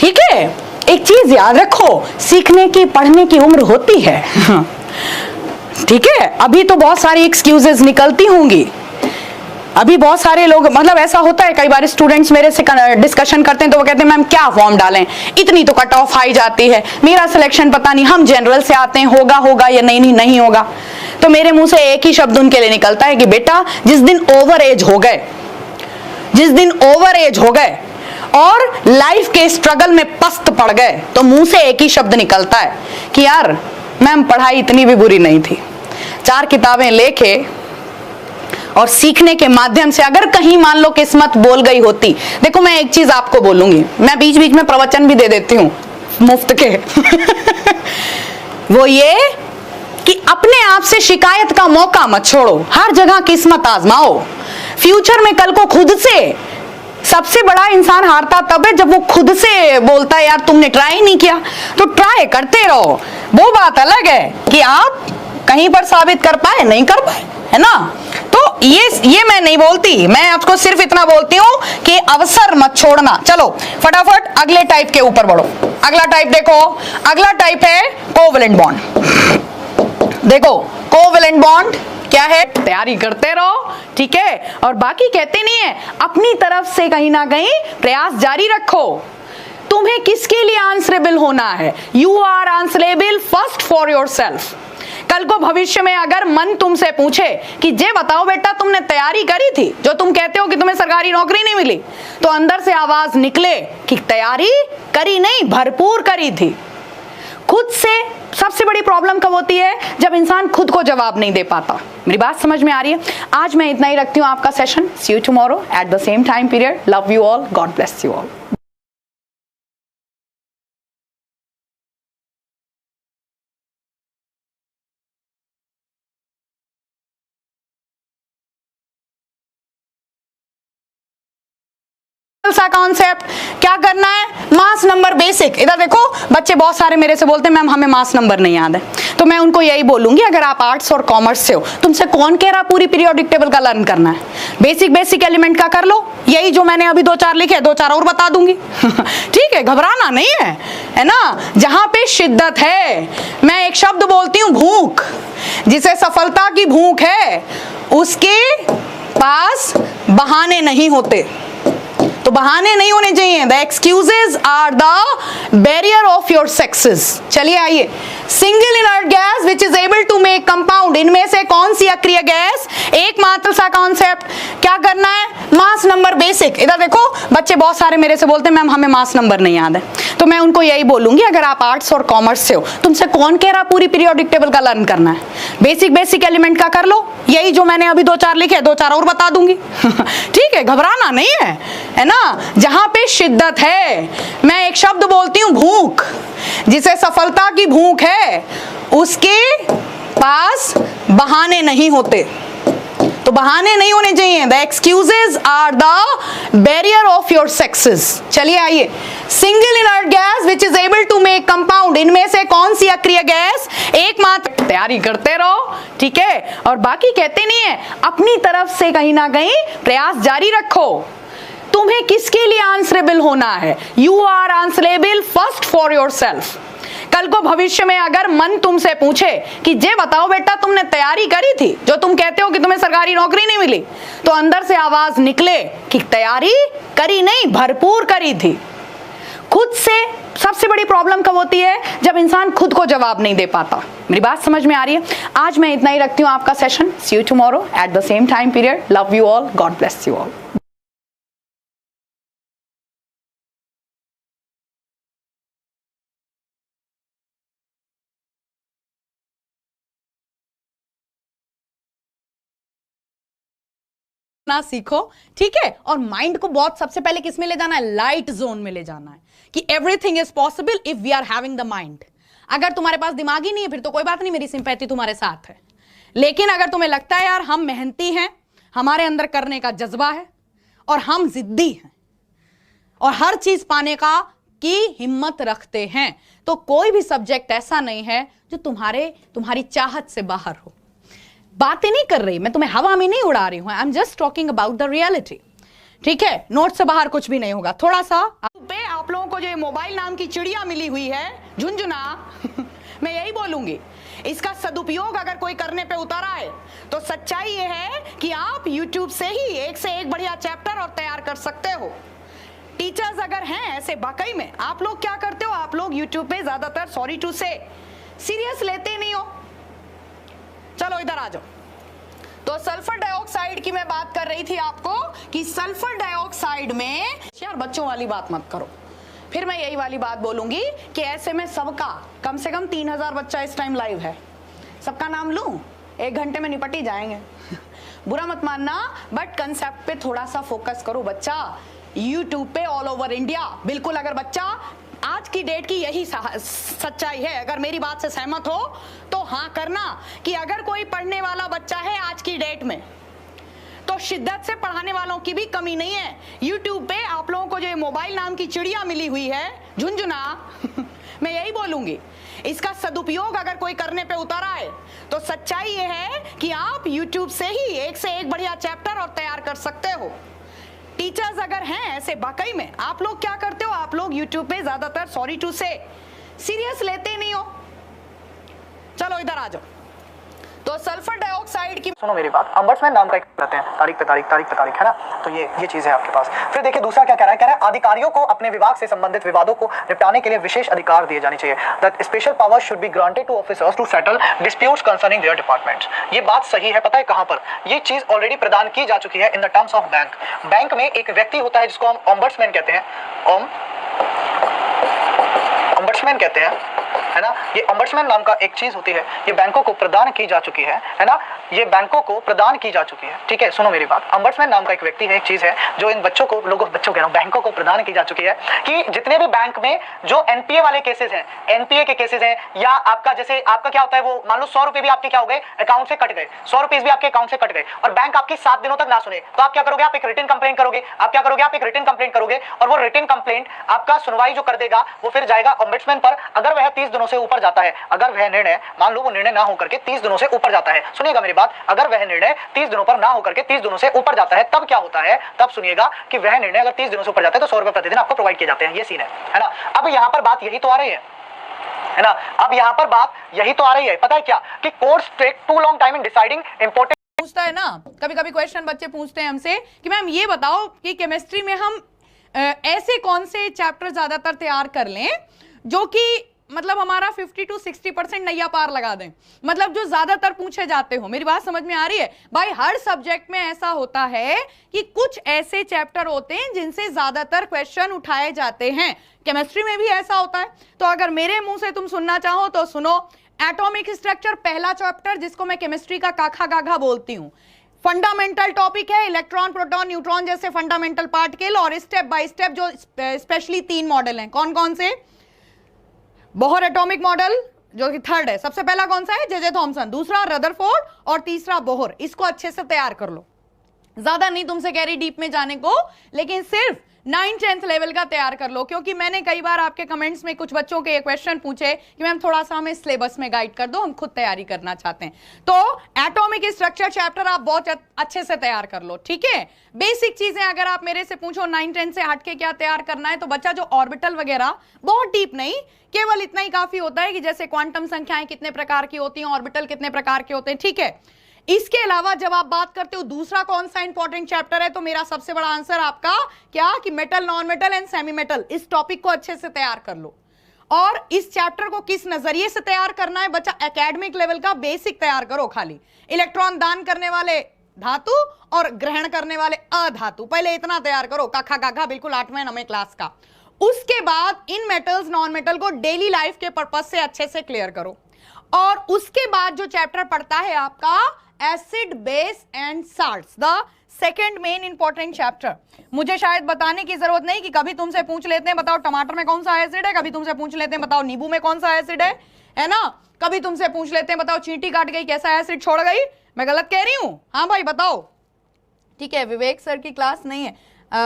ठीक है, एक चीज याद रखो, सीखने की पढ़ने की उम्र होती है। ठीक है, अभी तो बहुत सारी एक्सक्यूजेस निकलती होंगी, अभी बहुत सारे लोग, मतलब ऐसा होता है कई बार स्टूडेंट्स मेरे से डिस्कशन करते हैं तो वो कहते हैं मैम क्या फॉर्म डालें, इतनी तो कट ऑफ आई जाती है, मेरा सिलेक्शन पता नहीं, हम जनरल से आते हैं, होगा होगा या नहीं होगा। तो मेरे मुंह से एक ही शब्द उनके लिए निकलता है कि बेटा जिस दिन ओवर एज हो गए, जिस दिन ओवर एज हो गए और लाइफ के स्ट्रगल में पस्त पड़ गए, तो मुंह से एक ही शब्द निकलता है कि यार मैम पढ़ाई इतनी भी बुरी नहीं थी, 4 किताबें लेके और सीखने के माध्यम से अगर कहीं मान लो किस्मत बोल गई होती। देखो मैं एक चीज आपको बोलूंगी, मैं बीच बीच में प्रवचन भी दे देती हूँ मुफ्त के। वो ये कि अपने आप से शिकायत का मौका मत छोड़ो, हर जगह किस्मत आजमाओ। फ्यूचर में कल को खुद से, सबसे बड़ा इंसान हारता तब है जब वो खुद से बोलता है यार तुमने ट्राई नहीं किया। तो ट्राई करते रहो, वो बात अलग है कि आप कहीं पर साबित कर पाए नहीं कर पाए, है ना। तो ये मैं नहीं बोलती, मैं आपको सिर्फ इतना बोलती हूं कि अवसर मत छोड़ना। चलो फटाफट अगले टाइप के ऊपर बढ़ो। अगला टाइप देखो, अगला टाइप है कोवैलेंट बॉन्ड। देखो कोवैलेंट बॉन्ड क्या है, तैयारी करते रहो, ठीक है, और बाकी कहते नहीं है, अपनी तरफ से कहीं ना कहीं प्रयास जारी रखो। तुम्हें किसके लिए आंसरेबल होना है, you are answerable first for yourself. कल को भविष्य में अगर मन तुमसे पूछे कि जे बताओ बेटा तुमने तैयारी करी थी, जो तुम कहते हो कि तुम्हें सरकारी नौकरी नहीं मिली, तो अंदर से आवाज निकले कि तैयारी करी नहीं, भरपूर करी थी। खुद से सबसे बड़ी प्रॉब्लम कब होती है, जब इंसान खुद को जवाब नहीं दे पाता। मेरी बात समझ में आ रही है। आज मैं इतना ही रखती हूँ आपका session. See you tomorrow at the same time period. Love you all, God bless you all. सा कॉन्सेप्ट क्या करना है, मास नंबर बेसिक। इधर देखो बच्चे बहुत सारे मेरे से बोलते हैं मैम हमें मास नंबर नहीं याद है, तो मैं उनको यही बोलूंगी अगर आप आर्ट्स और कॉमर्स से हो, तुमसे कौन कह रहा पूरी पीरियोडिक टेबल का लर्न करना है। बेसिक एलिमेंट का कर लो, यही जो मैंने अभी 2-4 लिखे, 2-4 और बता दूंगी। ठीक है, घबराना नहीं है ना। जहां पे शिद्दत है, मैं एक शब्द बोलती हूँ भूख, जिसे सफलता की भूख है उसके पास बहाने नहीं होते। तो बहाने नहीं होने चाहिए। The excuses are the barrier of your success. चलिए आइए, single inert gas which is able to make compound, इनमें से कौन सी अक्रिय गैस, एकमात्र सा कॉन्सेप्ट क्या करना है, मास नंबर बेसिक। इधर देखो बच्चे बहुत सारे मेरे से बोलते हैं मैम हमें मास नंबर नहीं याद है, तो मैं उनको यही बोलूंगी अगर आप आर्ट्स और कॉमर्स से हो, तुमसे कौन कह रहा पूरी पीरियोडिक टेबल का लर्न करना है। बेसिक एलिमेंट का कर लो, यही जो मैंने अभी 2-4 लिखे, 2-4 और बता दूंगी। ठीक है, घबराना नहीं है ना। जहां पे शिद्दत है, मैं एक शब्द बोलती हूँ भूख, जिसे सफलता की भूख है उसके पास बहाने नहीं होते। तो बहाने नहीं होने चाहिए। The excuses are the barrier of your success. चलिए आइए, single inert gas which is able to make compound, इनमें से कौन सी अक्रिय गैस, एकमात्र। तैयारी करते रहो, ठीक है, और बाकी कहते नहीं है, अपनी तरफ से कहीं ना कहीं प्रयास जारी रखो। तुम्हें किसके लिए आंसरेबल होना है, you are answerable first for yourself. कल को भविष्य में अगर मन तुमसे पूछे कि जे बताओ बेटा तुमने तैयारी करी थी, जो तुम कहते हो कि तुम्हें सरकारी नौकरी नहीं मिली, तो अंदर से आवाज निकले कि तैयारी करी नहीं, भरपूर करी थी। खुद से सबसे बड़ी प्रॉब्लम कब होती है, जब इंसान खुद को जवाब नहीं दे पाता। मेरी बात समझ में आ रही है। आज मैं इतना ही रखती हूँ आपका session. See you tomorrow at the same time period. Love you all, God bless you all. ना सीखो, ठीक है, और माइंड को बहुत सबसे पहले किस में ले जाना है, लाइट जोन में ले जाना है कि everything is possible if we are having the mind. अगर तुम्हारे पास दिमाग ही नहीं है फिर तो कोई बात नहीं, मेरी सिंपैथी तुम्हारे साथ है। लेकिन अगर तुम्हें लगता है यार हम मेहनती हैं, हमारे अंदर करने का जज्बा है और हम जिद्दी हैं और हर चीज पाने का की हिम्मत रखते हैं, तो कोई भी सब्जेक्ट ऐसा नहीं है जो तुम्हारी चाहत से बाहर हो। बातें नहीं कर रही मैं, तुम्हें हवा में नहीं उड़ा रही हूं, I am just talking about the reality. ठीक है, नोट से बाहर कुछ भी नहीं होगा। थोड़ा सा पे आप लोगों को जो ये मोबाइल नाम की चिड़िया मिली हुई है झुंझुना मैं यही बोलूंगी, इसका सदुपयोग अगर कोई करने पे उतर आए तो सच्चाई ये है कि आप YouTube से ही एक से एक बढ़िया चैप्टर और तैयार कर सकते हो। टीचर्स अगर हैं ऐसे वाकई में, आप लोग क्या करते हो, आप लोग YouTube पे ज्यादातर सॉरी टू से सीरियस लेते नहीं हो। चलो इधर आ जाओ। तो सल्फर डाइऑक्साइड की मैं बात कर रही थी आपको कि सल्फर डाइऑक्साइड में, यार बच्चों वाली बात मत करो, फिर मैं यही वाली बात बोलूंगी कि ऐसे में सबका कम से कम 3000 बच्चा इस टाइम लाइव है, सबका नाम लूं, 1 घंटे में निपट ही जाएंगे। बुरा मत मानना, बट कंसेप्ट पे थोड़ा सा फोकस करो बच्चा। यूट्यूब पे ऑल ओवर इंडिया, बिल्कुल अगर बच्चा आज की डेट की यही सच्चाई है, अगर मेरी बात से सहमत हो तो हाँ करना कि अगर कोई पढ़ने वाला बच्चा है आज की डेट में तो शिद्दत से पढ़ाने वालों की भी कमी नहीं है। YouTube पे आप लोगों को जो ये मोबाइल नाम की चिड़िया मिली हुई है झुंझुना मैं यही बोलूंगी, इसका सदुपयोग अगर कोई करने पे उतर आए तो सच्चाई ये है कि आप YouTube से ही एक से एक बढ़िया चैप्टर और तैयार कर सकते हो। टीचर्स अगर हैं ऐसे वाकई में, आप लोग क्या करते हो, आप लोग YouTube पे ज्यादातर सॉरी टू से सीरियस लेते नहीं हो। चलो इधर आ जाओ। तो सल्फर डाइऑक्साइड की, सुनो मेरी बात, अंबर्समैन नाम का एक रहते हैं, तारीख पे तारीख है ना, तो ये चीज है आपके पास। फिर देखिए दूसरा क्या कह रहा है, अधिकारियों को अपने विभाग से संबंधित विवादों को निपटाने के लिए विशेष अधिकार दिए जाने चाहिए। That special power should be granted to officers to settle disputes concerning their department. ये बात सही है, पता है कहां पर, ये चीज ऑलरेडी प्रदान की जा चुकी है in the terms of bank. Bank में एक व्यक्ति होता है जिसको हम ऑम्बर्समैन कहते हैं, ऑम्बर्समैन कहते हैं, है ना। ये ऑम्बर्समैन नाम का एक चीज होती है, ये बैंकों को प्रदान की जा चुकी है ना, ये बैंकों को प्रदान की जा चुकी है। ठीक है, सुनो मेरी बात, ऑम्बर्समैन नाम का एक व्यक्ति है, एक चीज है जो इन बच्चों को कह रहा हूं, बैंकों को प्रदान की जा चुकी है कि जितने भी बैंक में जो एनपीए वाले केसेस हैं, एनपीए के केसेस हैं, या आपका जैसे आपका क्या होता है, वो मान लो 100 रुपए भी आपके क्या हो गए, अकाउंट से कट गए, 100 रुपए भी आपके अकाउंट से कट गए और बैंक आपकी 7 दिनों तक ना सुने, तो आप क्या करोगे, आप एक रिटन कंप्लेंट करोगे। आप क्या करोगे, आप एक रिटन कंप्लेंट करोगे और वो रिटन कंप्लेंट आपका सुनवाई जो कर देगा वो फिर जाएगा ऑम्बर्समैन पर। अगर वह 30 दिनों से ऊपर जाता है, अगर वह निर्णय, मान लो वो निर्णय ना होकर के 30 दिनों से ऊपर जाता है, सुनिएगा मेरी बात, अगर वह निर्णय 30 दिनों पर ना होकर के 30 दिनों से ऊपर जाता है, तब क्या होता है, तब सुनिएगा कि वह निर्णय अगर 30 दिनों से ऊपर जाता है तो 100 रुपए प्रतिदिन आपको प्रोवाइड किए जाते हैं। ये सीन है ना। अब यहां पर बात यही तो आ रही है ना, अब यहां पर बात यही तो आ रही है, पता है क्या, कि course take too long time in deciding important. पूछता है ना, कभी कभी क्वेश्चन बच्चे पूछते हैं हमसे कि मैम ये बताओ कि केमिस्ट्री में हम ऐसे कौन से चैप्टर ज्यादातर तैयार कर लें जो कि मतलब हमारा 50 to 60% नैया पार लगा दें, मतलब जो ज्यादातर पूछे जाते हो। मेरी बात समझ में आ रही है भाई? हर सब्जेक्ट में ऐसा होता है कि कुछ ऐसे चैप्टर होते हैं जिनसे ज्यादातर क्वेश्चन उठाए जाते हैं, केमिस्ट्री में भी ऐसा होता है। तो अगर मेरे मुंह से तुम सुनना चाहो तो सुनो, एटॉमिक स्ट्रक्चर पहला चैप्टर, जिसको मैं केमिस्ट्री का काखा गाघा बोलती हूं, फंडामेंटल टॉपिक है, इलेक्ट्रॉन प्रोटॉन न्यूट्रॉन जैसे फंडामेंटल पार्टिकल, और स्टेप बाय स्टेप जो स्पेशली 3 मॉडल हैं। कौन कौन से? बोहर एटॉमिक मॉडल जो कि 3rd है, सबसे पहला कौन सा है, जे थॉमसन, दूसरा रदरफोर्ड और तीसरा बोहर। इसको अच्छे से तैयार कर लो, ज्यादा नहीं तुमसे कह रही डीप में जाने को, लेकिन सिर्फ 9th-10th लेवल का तैयार कर लो, क्योंकि मैंने कई बार आपके कमेंट्स में कुछ बच्चों के क्वेश्चन पूछे कि मैम थोड़ा सा हमें सिलेबस में गाइड कर दो, हम खुद तैयारी करना चाहते हैं। तो एटॉमिक स्ट्रक्चर चैप्टर आप बहुत अच्छे से तैयार कर लो, ठीक है। बेसिक चीजें अगर आप मेरे से पूछो 9th-10th से हटके क्या तैयार करना है, तो बच्चा जो ऑर्बिटल वगैरह, बहुत डीप नहीं, केवल इतना ही काफी होता है कि जैसे क्वांटम संख्याएं कितने प्रकार की होती हैं, ऑर्बिटल कितने प्रकार के होते हैं, ठीक है। इसके अलावा जब आप बात करते हो दूसरा कौन सा इंपॉर्टेंट चैप्टर है, तो मेरा सबसे बड़ा आंसर आपका क्या, कि metal, non metal and semi metal. इस टॉपिक को अच्छे से तैयार कर लो। और इस चैप्टर को किस नजरिए से तैयार करना है बच्चा, एकेडमिक लेवल का बेसिक तैयार करो खाली। इलेक्ट्रॉन दान करने वाले धातु और ग्रहण करने वाले अधातु, पहले इतना तैयार करो, काखा गाघा बिल्कुल 8वें-9वें क्लास का। उसके बाद इन मेटल्स नॉन मेटल को डेली लाइफ के पर्पज से अच्छे से क्लियर करो। और उसके बाद जो चैप्टर पढ़ता है आपका acid, base and salts, the second main important chapter. मुझे शायद बताने की जरूरत नहीं कि कभी तुमसे पूछ लेते हैं बताओ टमाटर में कौन सा एसिड है, कभी तुमसे पूछ लेते हैं बताओ नींबू में कौन सा एसिड है ना, कभी तुमसे पूछ लेते हैं बताओ चींटी काट गई कैसा एसिड छोड़ गई। मैं गलत कह रही हूं? हाँ भाई बताओ, ठीक है। विवेक सर की क्लास नहीं है,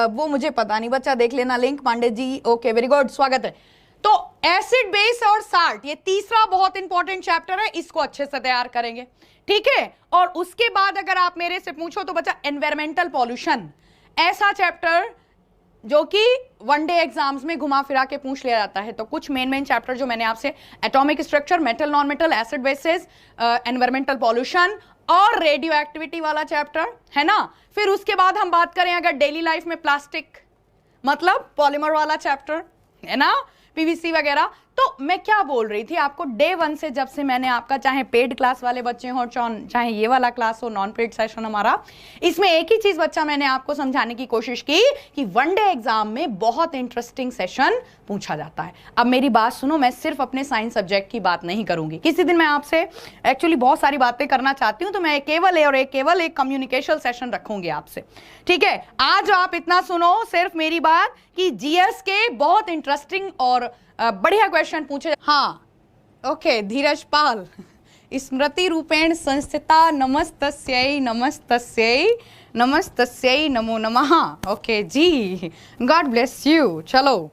वो मुझे पता नहीं, बच्चा देख लेना link. Pandey ji okay, very good, स्वागत है। तो एसिड, बेस और साल्ट, ये तीसरा बहुत इंपॉर्टेंट चैप्टर है, इसको अच्छे से तैयार करेंगे, ठीक है। और उसके बाद अगर आप मेरे से पूछो तो बच्चा एनवायरमेंटल पॉल्यूशन, ऐसा चैप्टर जो कि वनडे एग्जाम्स में घुमा फिरा के पूछ लिया जाता है। तो कुछ मेन चैप्टर जो मैंने आपसे, atomic structure, metal non metal, acid basis, environmental pollution और रेडियो एक्टिविटी वाला चैप्टर है ना। फिर उसके बाद हम बात करें अगर डेली लाइफ में प्लास्टिक मतलब पॉलीमर वाला चैप्टर है ना, पीवीसी वगैरह। तो मैं क्या बोल रही थी आपको, डे 1 से जब से मैंने आपका, चाहे पेड क्लास वाले बच्चे हो चाहे ये वाला क्लास हो, नॉन पेड सेशन हमारा, इसमें एक ही चीज बच्चा मैंने आपको समझाने की कोशिश की कि वनडे एग्जाम में बहुत इंटरेस्टिंग सेशन पूछा जाता है। अब मेरी बात सुनो, मैं सिर्फ अपने साइंस सब्जेक्ट की बात नहीं करूंगी। किसी दिन मैं आपसे एक्चुअली बहुत सारी बातें करना चाहती हूं, तो मैं केवल एक कम्युनिकेशन सेशन रखूंगी आपसे, ठीक है। आज आप इतना सुनो सिर्फ मेरी बात कि जीएस के बहुत इंटरेस्टिंग और बढ़िया क्वेश्चन पूछे। हाँ, ओके, धीरज पाल, स्मृति रूपेण संस्थिता, नमस्तस्यै नमस्तस्यै नमस्तस्यै नमो नमः। ओके जी, गॉड ब्लेस यू। चलो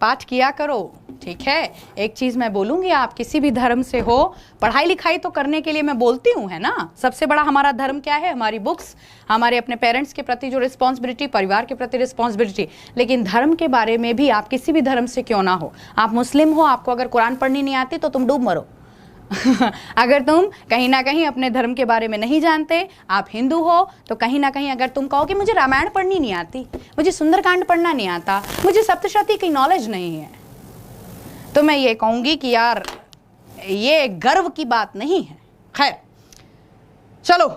पाठ किया करो, ठीक है। एक चीज मैं बोलूंगी, आप किसी भी धर्म से हो, पढ़ाई लिखाई तो करने के लिए मैं बोलती हूँ, है ना। सबसे बड़ा हमारा धर्म क्या है? हमारी बुक्स, हमारे अपने पेरेंट्स के प्रति जो रिस्पॉन्सिबिलिटी, परिवार के प्रति रिस्पॉन्सिबिलिटी। लेकिन धर्म के बारे में भी, आप किसी भी धर्म से क्यों ना हो, आप मुस्लिम हो, आपको अगर कुरान पढ़नी नहीं आती तो तुम डूब मरो। अगर तुम कहीं ना कहीं अपने धर्म के बारे में नहीं जानते, आप हिंदू हो, तो कहीं ना कहीं अगर तुम कहो कि मुझे रामायण पढ़नी नहीं आती, मुझे सुंदरकांड पढ़ना नहीं आता, मुझे सप्तशती की नॉलेज नहीं है, तो मैं ये कहूंगी कि यार ये गर्व की बात नहीं है। खैर चलो